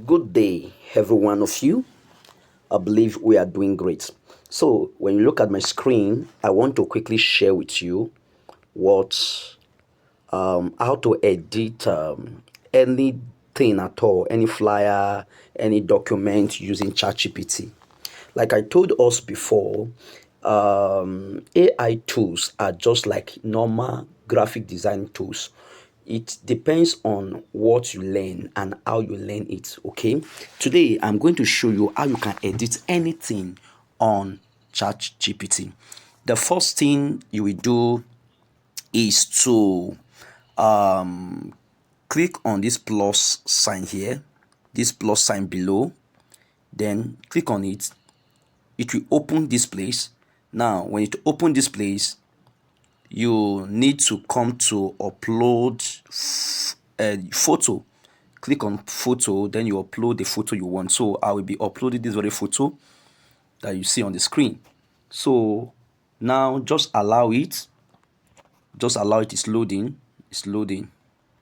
Good day, every one of you. I believe we are doing great. So, when you look at my screen, I want to quickly share with you what how to edit anything at all, any flyer, any document using ChatGPT. Like I told us before, AI tools are just like normal graphic design tools. It depends on what you learn and how you learn it. Okay, today I'm going to show you how you can edit anything on ChatGPT. The first thing you will do is to click on this plus sign here, this plus sign below, then click on it. It will open this place. Now when it open this place, you need to come to upload a photo. Click on photo, then you upload the photo you want. So I will be uploading this very photo that you see on the screen. So now just allow it, it's loading, it's loading.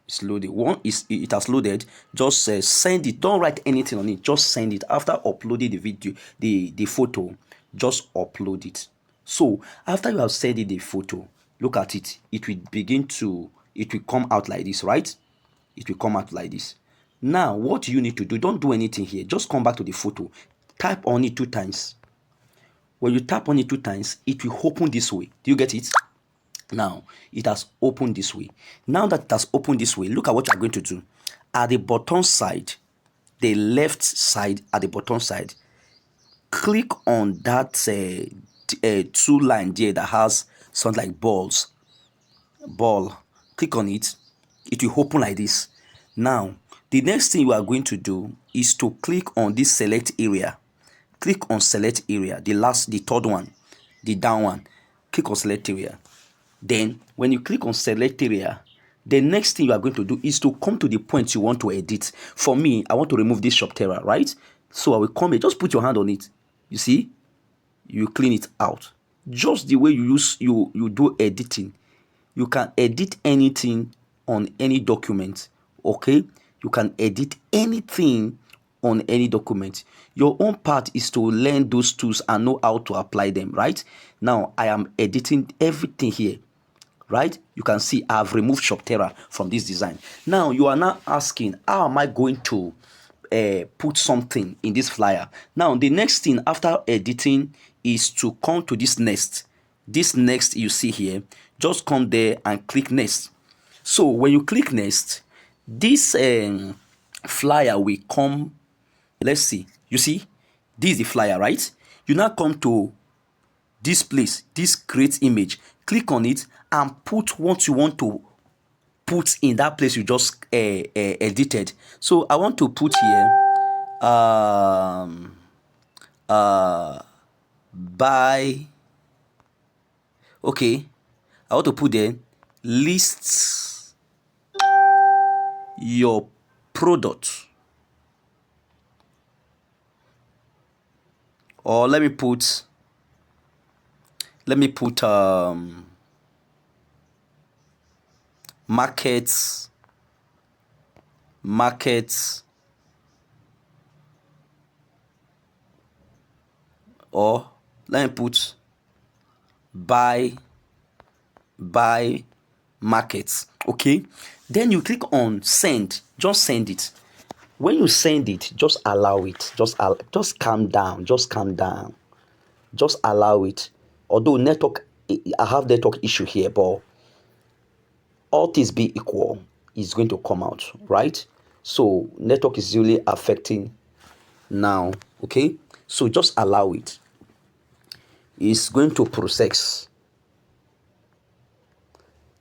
It has loaded. Just send it. Don't write anything on it, just send it. After uploading the video, the photo, just upload it. So after you have sent it the photo, look at it. It will come out like this, right? It will come out like this. Now what you need to do, don't do anything here, just come back to the photo, tap on it 2 times. When you tap on it 2 times, it will open this way. Do you get it? Now it has opened this way. Now that it has opened this way, look at what you are going to do. At the bottom side, the left side, at the bottom side, click on that two line there that has something like ball. Click on it. It will open like this. Now the next thing you are going to do is to click on this select area. Click on select area, the third one, the down one. Click on select area. Then when you click on select area, the next thing you are going to do is to come to the point you want to edit. For me, I want to remove this shop terra, right? So I will come here, just put your hand on it. You see, you clean it out. Just the way you do editing. You can edit anything on any document. Okay, you can edit anything on any document. Your own part is to learn those tools and know how to apply them. Right now I am editing everything here. Right, you can see I've removed Shoptera from this design. Now you are now asking, how am I going to put something in this flyer? Now the next thing after editing is to come to this next you see here. Just come there and click next. So when you click next, this flyer will come. Let's see, you see, this is the flyer, right? You now come to this place, this create image. Click on it and put what you want to put in that place you just edited. So I want to put here buy. Okay, I want to put there, list your product, or let me put markets, or let me put buy markets. Okay, then you click on send. Just send it. When you send it, just allow it. Just calm down. Just allow it. Although I have network issue here, but all things be equal, is going to come out, right? So network is really affecting now. Okay, so just allow it. It's going to process.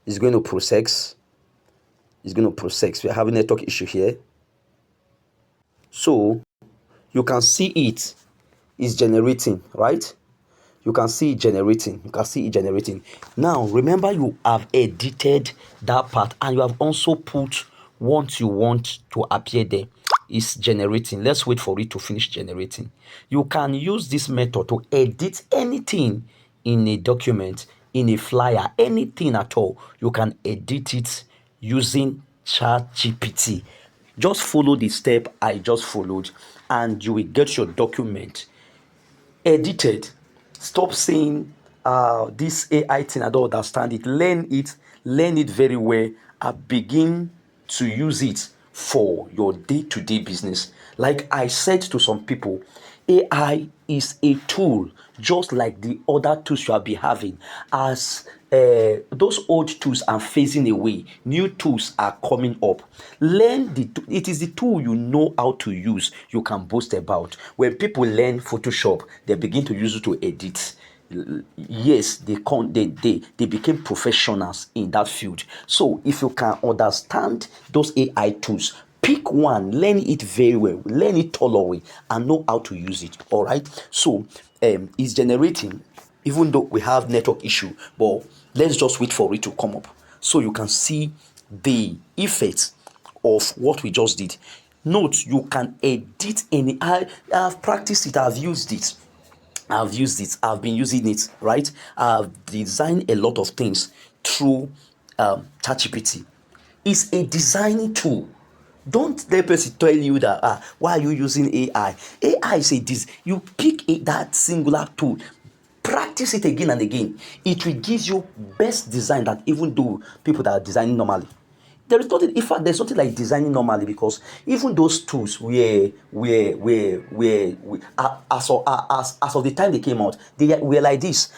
It's going to process. We're having network issue here. So you can see it is generating, right? You can see it generating. Now remember, you have edited that part and you have also put what you want to appear there. It's generating. Let's wait for it to finish generating. You can use this method to edit anything in a document, in a flyer, anything at all. You can edit it using ChatGPT. Just follow the step I just followed, and you will get your document edited. Stop saying this AI thing, I don't understand it. Learn it very well, and begin to use it for your day-to-day business. Like I said to some people, AI is a tool just like the other tools you have been having. As those old tools are phasing away, new tools are coming up. It is the tool you know how to use, you can boast about. When people learn Photoshop, they begin to use it to edit. Yes, they became professionals in that field. So if you can understand those AI tools, pick one, learn it very well, learn it thoroughly, and know how to use it. All right. So it's generating, even though we have network issue, but let's just wait for it to come up so you can see the effects of what we just did. Note, you can edit any. I've practiced it, I've been using it, right? I've designed a lot of things through ChatGPT. It's a designing tool. Don't let person tell you that why are you using AI? AI is you pick that singular tool, practice it again and again. It will give you best design that even though people that are designing normally. There is nothing, in fact, there's nothing like designing normally, because even those tools as of the time they came out, they were like this.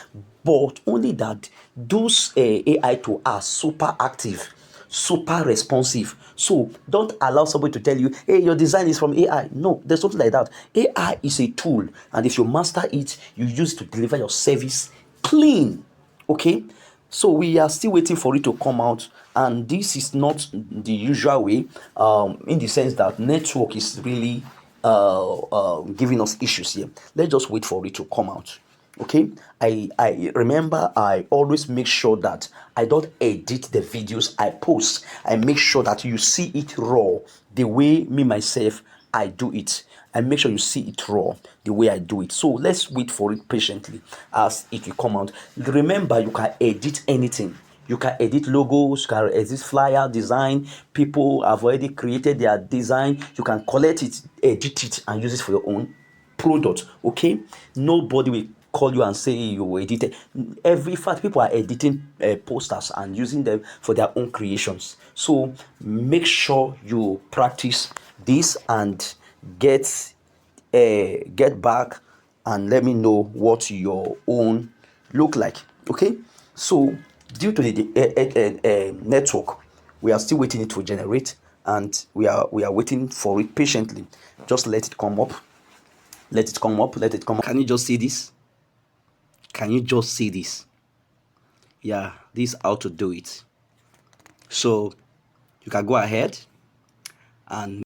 But only that those AI tools are super active, super responsive. So don't allow somebody to tell you, hey, your design is from AI. No, there's something like that. AI is a tool, and if you master it, you use it to deliver your service clean. Okay, so we are still waiting for it to come out, and this is not the usual way, in the sense that network is really giving us issues here. Let's just wait for it to come out. Okay, I remember I always make sure that I don't edit the videos I post. I make sure that you see it raw, the way me myself I do it. I make sure you see it raw, the way I do it. So let's wait for it patiently as it will come out. Remember, you can edit anything. You can edit logos, you can edit flyer design. People have already created their design. You can collect it, edit it, and use it for your own product. Okay, nobody will call you and say you edited. Every fact, people are editing posters and using them for their own creations. So make sure you practice this and get back and let me know what your own look like. Okay, so due to the network, we are still waiting it to generate, and we are waiting for it patiently. Just let it come up, let it come up. Can you just see this? Can you just see this? Yeah, this is how to do it. So you can go ahead and